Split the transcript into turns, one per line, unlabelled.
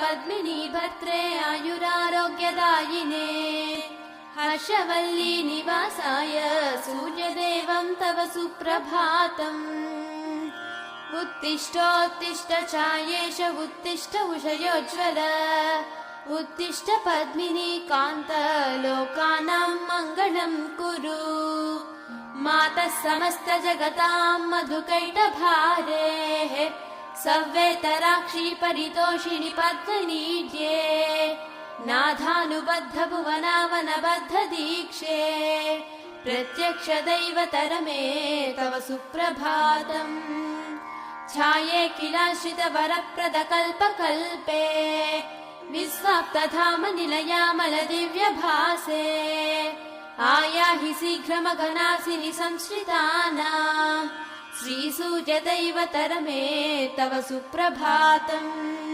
पद्मिनी भर्त्रे आयुरारोग्यदायिने हर्षवल्ली निवासाय सूर्यदेवं तव सुप्रभातम् उत्तिष्ठोत्तिष्ठ चायेश उत्तिष्ठ उषयोज्ज्वल उत्तिष्ठ पद्मिनी कान्त लोकानां मङ्गलं कुरु मातः समस्त जगतां मधुकैटभारेः सव्येतराक्षी परितोषिणि पद्मनीड्ये नाथानुबद्ध भुवनावनबद्ध दीक्षे प्रत्यक्ष दैवतरमे तव सुप्रभातम् छाये किलाश्रित वरप्रद कल्पकल्पे विस्वाप्तधाम निलयामल दिव्यभासे आयाहि शीघ्रमघनासिनि संश्रितानां श्रीसूर्यदैवतरमे तव सुप्रभातम्।